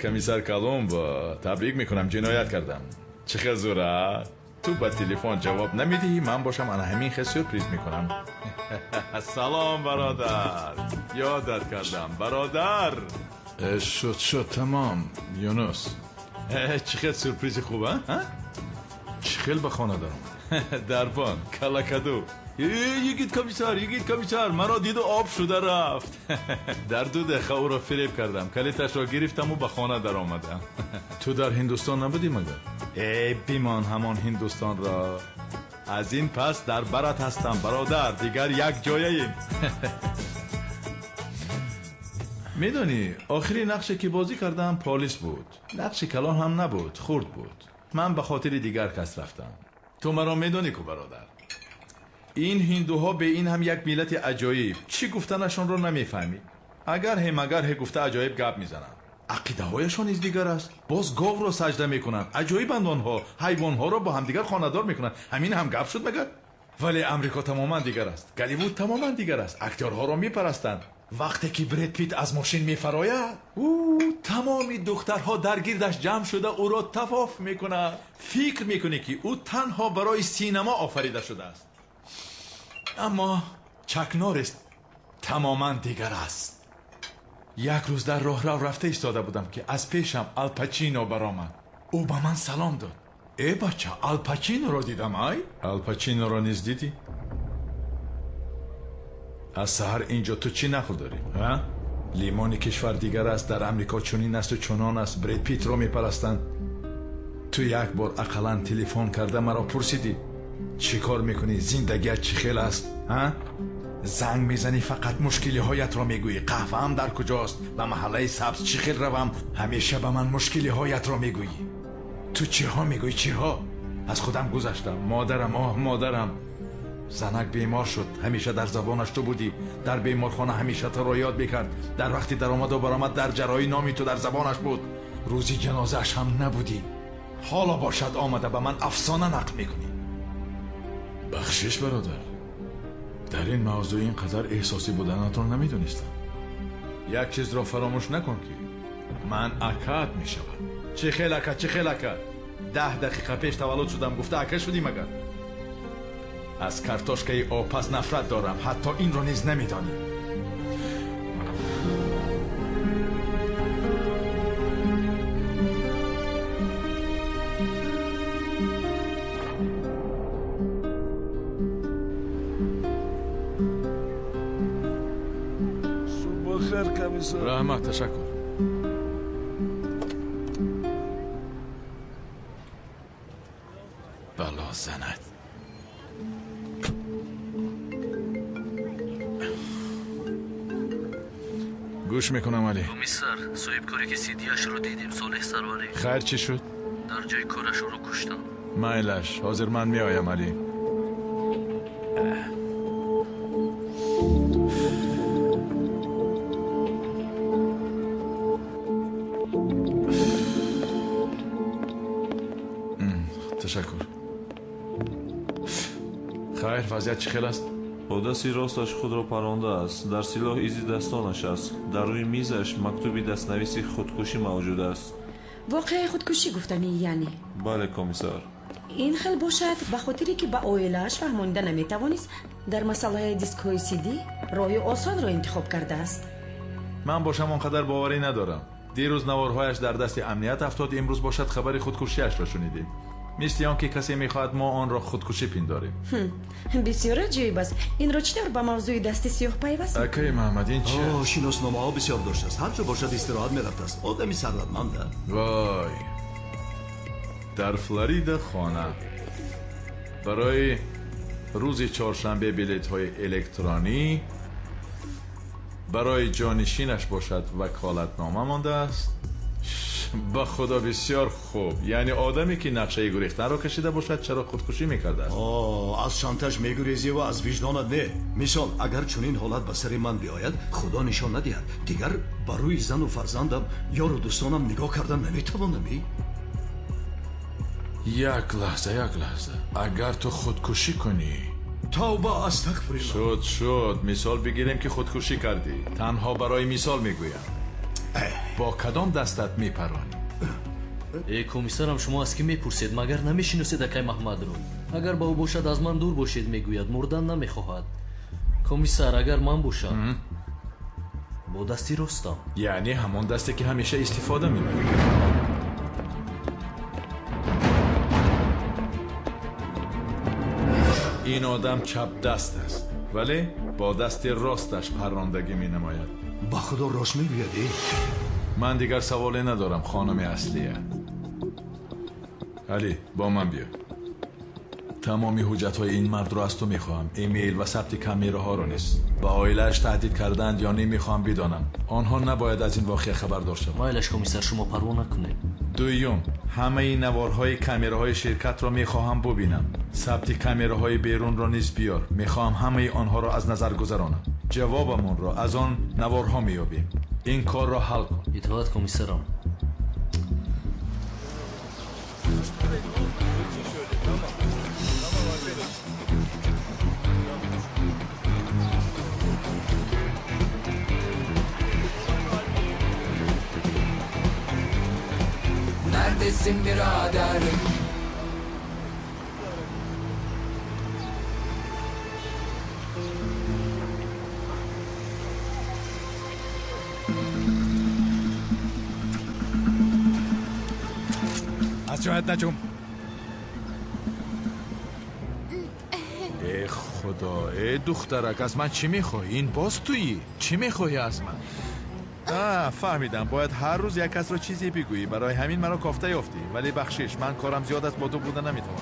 S12: کمیسر کالومبو، تبریک میکنم، جنایت کردم. چه خزوره؟ تو با تلفن جواب نمیدی، من باشم انا همین خیلی سورپریز میکنم. سلام برادر، یادت کردم برادر. شد تمام یونس. چه خیلی سورپریز خوبه؟ چه خیلی به خانه دارم. دربان کلکدو. یگید کمیسر مرا دید و آب شده رفت. در دو دقیقه او را فریب کردم، کلیتش را گرفتم و به خانه در آمدم. تو در هندوستان نبودی مگر؟ ای بیمان همان هندوستان را. از این پس در برت هستم برادر، دیگر یک جاییم. میدونی آخری نقشه که بازی کردم پلیس بود. نقش کلان هم نبود، خرد بود. من به خاطر دیگر کس رفتم. تو مرا میدونی که برادر، این هندوها به این هم یک ملت عجایب، چی گفتنشون رو نمیفهمی. اگر گفته عجایب گپ میزنن. عقیده هایشون از دیگر است. باز گاو رو سجده میکنن. عجایبند آنها. حیوانها رو با هم دیگر خانه‌دار میکنن. همین هم گپ شد مگر؟ ولی امریکا تماما دیگر است. گالیوود تماما دیگر است. اکتورها رو میپرستند. وقتی که براد پیت از ماشین میفراید، تمامی دخترها در گردش جمع شده او را طواف میکنه. فکر میکنه که او تنها برای سینما آفریده شده است. اما چک نوریس تماما دیگر است. یک روز در راه رو رفته ایستاده بودم که از پیشم آلپاچینو برآمد. او به من سلام داد. ای بچه، آلپاچینو رو دیدم. آلپاچینو رو نیز دیدی؟ از سحر اینجا تو چی نخل داری؟ لیمون کشور دیگر است. در امریکا چنین است و چنان است. براد پیت رو میپرستند. تو یک بار اقلا تلفن کرده مرا پرسیدی چی کار میکنی؟ زندگیت چی خیل است؟ زنگ میزنی فقط مشکلی هایت را میگویی. قهوه هم در کجاست؟ به محله سبز چی خیل روم؟ همیشه به من مشکلی هایت را میگویی. تو چی ها میگویی؟ چی ها؟ از خودم گذشتم. مادرم زنک بیمار شد. همیشه در زبانش تو بودی. در بیمارخانه همیشه تو را یاد میکرد. در وقتی در آمد و برآمد در جرایی نامی تو در زبانش بود. روزی جنازهش هم نبودی. حالا باشد آمده به من افسانه نقل میکنی. بخشش برادر، در این موضوع اینقدر احساسی بودنت رو نمیدونستم. یک چیز را فراموش نکن که من اکات میشوم. چه خیل اکات 10 دقیقه پیش تولد شدم، گفته اکا شدی مگر؟ از کارتوشکای آبپز نفرت دارم. حتی این رو نیز نمیدانی. رحمت تشکر. بلا زند. گوش میکنم علی.
S18: کمیسر صاحبکاری که سیدیاش رو دیدیم صالح سروری.
S12: خیر چی شد؟
S18: در جای کارش رو کشتن.
S12: مایلش حاضر من میایم علی. تشکر. خیر وضعیت چی خیلی است؟
S9: با دستی راستش خود را پرانده است. در سلاح ایزی دستانش است. در روی میزش مکتوبی دستنویسی خودکشی موجود است.
S3: واقعی خودکشی گفتنی یعنی؟
S9: بله کمیسر.
S3: این خیلی باشد به خاطری که به اویلش فهمانده نمیتوانست در مسئله دیسکوی سیدی راه آسان را انتخاب کرده است.
S12: من باشم اونقدر باوری ندارم. دیروز نوارهایش در دست امنیت افتاد، امروز باشد خبر خودکشیش را شنیدیم. مثل آنکه کسی میخواهد ما آن را خودکشی پنداریم.
S3: بسیار عجیب است. این را چطور به موضوع دست سیاه پیوست؟
S12: اکای محمد این چیه؟
S5: شناسنامه ها بسیار داشته است. هر جا باشد استراحت میرفته است. آدمی ثروتمند.
S12: وای. در فلوریدا خانه برای روز چهارشنبه بلیط های الکترونی برای جانشینش باشد وکالتنامه مانده است. به خدا بسیار خوب. یعنی آدمی که نقشه گریختن را کشیده باشد چرا خودکشی میکرده است؟
S5: از شانتاژ میگریزی و از وجدانت نه. مثال اگر چنین حالت به سر من بیاید خدا نشان ندهد دیگر بر روی زن و فرزندم یار و دوستانم نگاه کردن نمیتوانم.
S12: یک لحظه اگر تو خودکشی کنی
S5: توبه استغفرالله.
S12: شد مثال بگیریم که خودکشی کردی. تنها برای مثال میگویم. با کدام دستت میپرانی؟
S18: ای کمیسرم شما از کی میپرسید؟ مگر نمیشناسید اکای محمد رو؟ اگر با او باشد از من دور باشید میگوید مردن نمیخواهد. کمیسر اگر من باشم با دستی راستم.
S12: یعنی همون دستی که همیشه استفاده میبری. این آدم چپ دست است ولی با دست راستش پراندگی می نماید.
S5: با خدا راست می بیادی؟
S12: من دیگر سوالی ندارم خانم اصلیه. علی با من بیا. تمامی حجت های این مرد رو از تو میخواهم. ایمیل و ثبت کمیره ها رو نیست. با عائله‌اش تهدید کردند یا نمیخوام بدانم. آنها نباید از این واقعه خبردار شوند.
S18: مایلش کمیسر شما پروا نکنید.
S12: دویم همه این نوارهای کمیره های شرکت را میخواهم ببینم. ثبت کمیره های بیرون را نیز بیار. میخواهم همه آنها را از نظر گذرانم. جوابمون را از آن نوارها میابیم. این کار را حل کن.
S18: اطاعت کمیسرم.
S2: Neredesin birader?
S12: از جایت نجوم. ای خدا. ای دخترک از من چی میخوای؟ این باز تویی؟ چی میخوای از من؟ فهمیدم باید هر روز یک کس رو چیزی بگویی. برای همین مرا کافته یافتی. ولی بخشش من کارم زیاد است با تو بودن نمیتونم.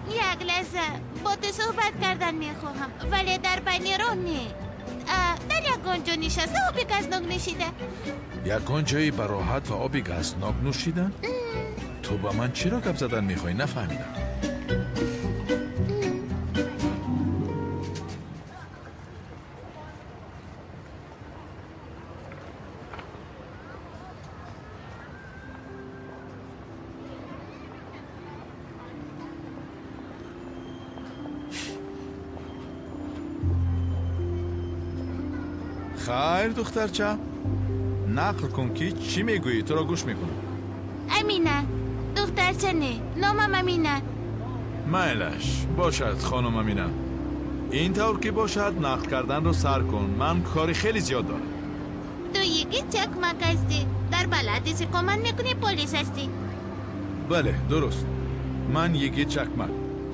S16: یک لحظه با تو صحبت کردن میخواهم ولی در بین راه نی. در یک گنجا نشسته آبی گزناک نوشیده.
S12: یک گنجایی براحت و آبی گزناک نوشیدن؟ تو با من چرا گپ زدن میخوای؟ نفهمیدم. خیر دخترچه نقل کن که چی میگویی؟ تو را گوش میکنم.
S16: امینه دخترچه نه نامم امینه.
S12: مایلش باشد خانم امینه. این طور که باشد نقل کردن رو سر کن. من کاری خیلی زیاد دارم.
S16: تو یکی چکمک هستی در بلد استقامت میکنی پلیس هستی؟
S12: بله درست. من یکی چکمک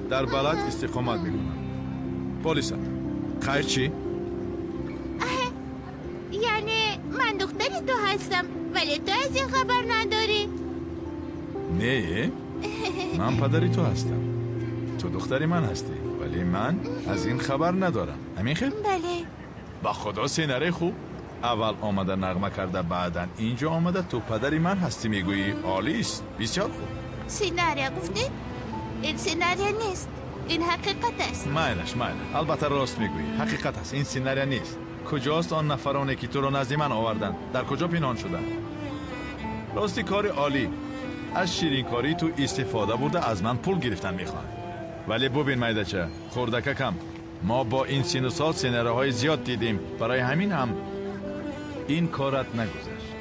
S12: در بلد استقامت میکنم. پلیسم. خیر چی؟
S16: یعنی من دختری تو هستم ولی تو از این خبر نداری.
S7: نه من پدری تو هستم، تو دختری من هستی، ولی من از این خبر ندارم. همین خیلی؟
S16: بله.
S7: با خدا سیناره خوب. اول آمده نغمه کرده، بعدن اینجا آمده تو پدری من هستی میگویی. عالی است، بسیار خوب.
S16: سیناریا گفتی؟ این سیناریا نیست، این حقیقت است.
S7: مایلش البته راست میگویی، حقیقت است. این سیناریا نیست. کجاست آن نفرانی که تو رو نزد من آوردن؟ در کجا پنهان شدن؟ راستی کار عالی. از شیرین کاری تو استفاده برده از من پول گرفتن میخوان. ولی ببین میدچه خوردکه کم، ما با این سین و سال سیناره های زیاد دیدیم، برای همین هم این کارت نگذشت.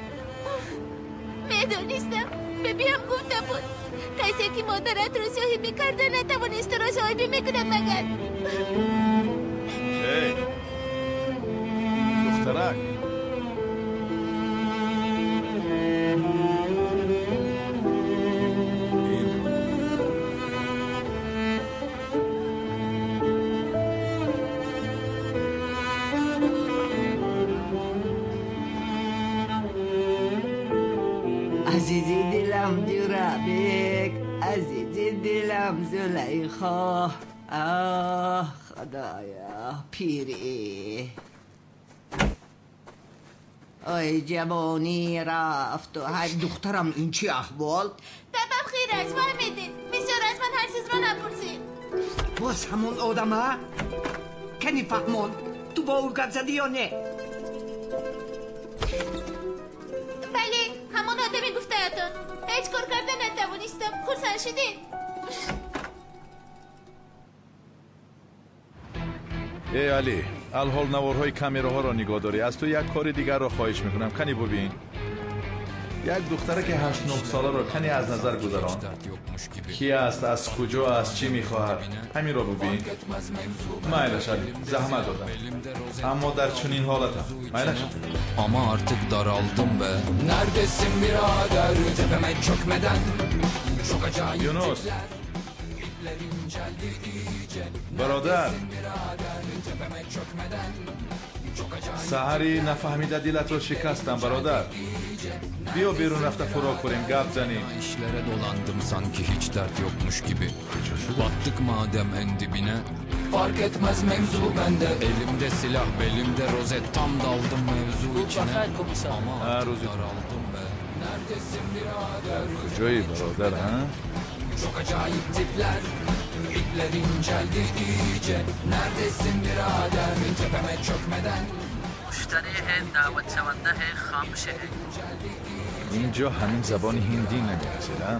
S16: میدونستم، ببیم گفته بود کسی که مادرت رو سیاهی میکرده نتوانست رو صاحبی میکنه مگر.
S7: ای دخترک،
S17: عزیزی دلم جورابک، عزیزی دلم زلیخا، آه خدایا پیری. آی جوانی رفت و های دخترم این چی احوال؟
S16: دبم خیر است فهمیدید، بسیار از من هر چیز رو نپرسید.
S17: باز همون آدمه؟ کنی فهمون؟ تو با او گپ زدی یا نه؟
S16: بله همون آدمی گفته اتون، هیچ کار کرده نتوانستم. خورسن شدید؟
S7: ای علی، الحال نوارهای کامیراها را نگاه داری. از تو یک کار دیگر را خواهش میکنم. کنی ببین یک دختره که 8-9 ساله را کنی از نظر گذران. کی است، از کجا است، چی میخواهد، همین را ببین. مایلش علی، زحمت دادم اما در چنین حالتم. مایلش
S1: Ama artık daraldım be.
S2: Neredesin birader tepeme çökmeden. Çok acayip
S7: Yunus.
S2: tipler inceldi iyice.
S7: برادر
S2: Tepeme çökmeden. Çok acayip
S7: سحری نفهمیده دلت رو شکستم برادر. بیا بیرون رفته فرا کنیم گپ زنیم.
S1: İşlere dolandım sanki hiç dert yokmuş gibi. Battık madem en dibine.
S2: fark etmez mevzu bende.
S1: Elimde silah belimde rozet tam daldım mevzu içine. Ama
S7: روزی
S1: daraldım be.
S2: Neredesin birader?
S7: کجایی برادر ها؟
S2: Çok acayip tipler. İpler inceldi iyice. Neredesin birader tepeme çökmeden.
S20: مشتری دعوت شونده خاموشه.
S7: اینجا همین زبان هندی نمیرسیدم.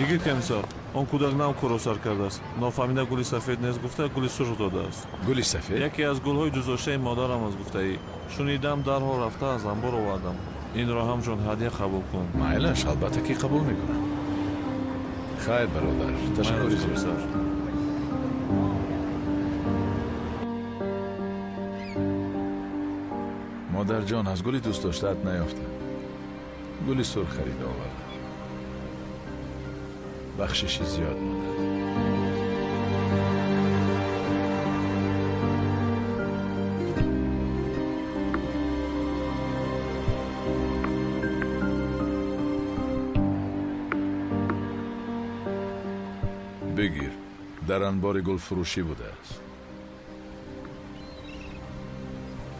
S9: یکی کمیسار اون کودک نام کروسار کرده است. نافهمیده گلی سفید نیست گفته، گلی سرخ داده است.
S7: گلی سفید؟
S9: یکی از گل‌های دوزاشته مادرم از گفته ای. شنیدم درها رفته از انبار آوردم. این را همچون هدیه قبول کن.
S7: مایلش البته که قبول میکنم. خیر برادر، تشکر کمیسار. مادر جان از گلی دوست داشته‌ات نیافتم. گلی سرخ خرید آوردم. بخششی زیاد مادر. بگیر، در انبار گل فروشی بوده است.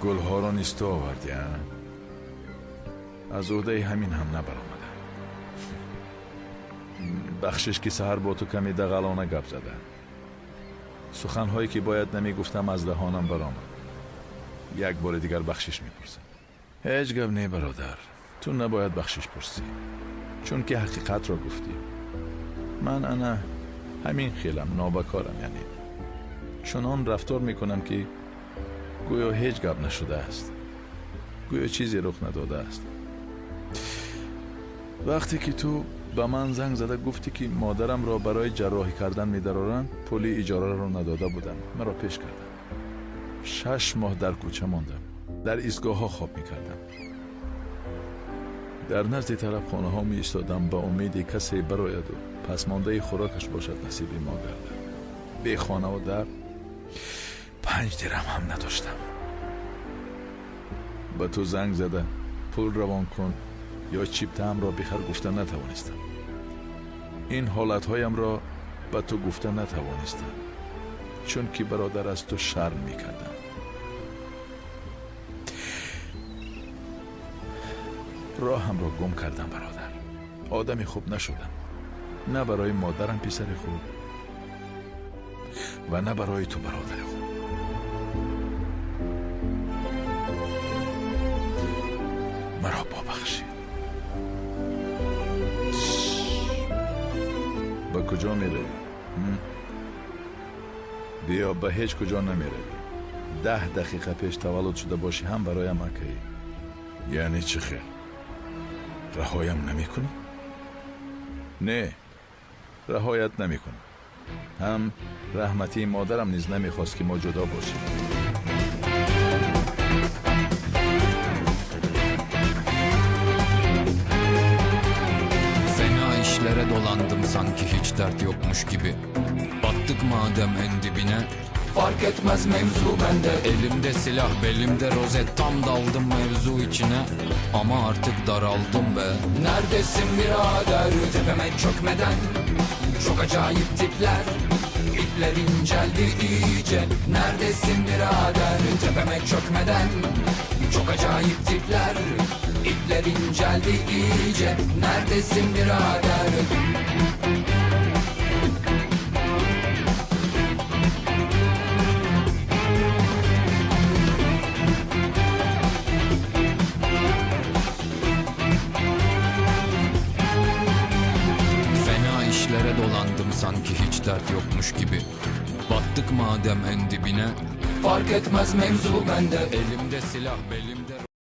S7: گلها را نیست تو آوردی ها؟ از عهده همین هم نبرآمده. بخشش که سحر با تو کمی دغلانه گپ زده. سخنهایی که باید نمی گفتم از دهانم برآمد. یک بار دیگر بخشش میپرسم. هیچ گپ نه برادر، تو نباید بخشش پرسی، چون که حقیقت را گفتی. من انا همین خیلم نابکارم، یعنی چنان رفتار میکنم که گویا هیچ گپ نشده است، گویا چیزی رخ نداده است. وقتی که تو به من زنگ زده گفتی که مادرم را برای جراحی کردن می‌دارند، پولی اجاره را نداده بودم، مرا پیش کردم. 6 ماه در کوچه ماندم، در ایستگاه ها خواب میکردم. در نزد طرف خانه ها می ایستادم با امید کسی براید و پس مانده خوراکش باشد نصیب ما گردد. بی خانه و در 5 درهم هم نداشتم. به تو زنگ زده
S12: پول روان کن یا چیپته‌ام را بخر گفتن نتوانستم. این حالتهایم را به تو گفتن نتوانستم چون که برادر از تو شرم میکردم. راهم را گم کردم برادر. آدمی خوب نشدم، نه برای مادرم پسر خوب و نه برای تو برادر خوب. مرا ببخشید. به کجا می روی؟ بیا به هیچ کجا نمی روی. 10 دقیقه پیش تولد شده باشی هم برایم اکایی. یعنی چه خیر؟ رهایم نمی کنی؟ نه، رهایت نمی کنم. هم رحمتی مادرم نیز نمی خواست که ما جدا باشیم.
S1: İşlere dolandım sanki hiç dert yokmuş gibi. Battık madem en dibine.
S2: Fark etmez mevzu bende.
S1: Elimde silah belimde rozet tam daldım mevzu içine. Ama artık daraldım be.
S2: Neredesin birader tepeme çökmeden? Çok acayip tipler. İpler inceldi iyice. Neredesin birader tepeme çökmeden? Çok acayip tipler. İpler inceldi iyice. Neredesin birader?
S1: Fena işlere dolandım sanki hiç dert yokmuş gibi. Battık madem en dibine.
S2: Fark etmez mevzu bende.
S1: Elimde silah belimde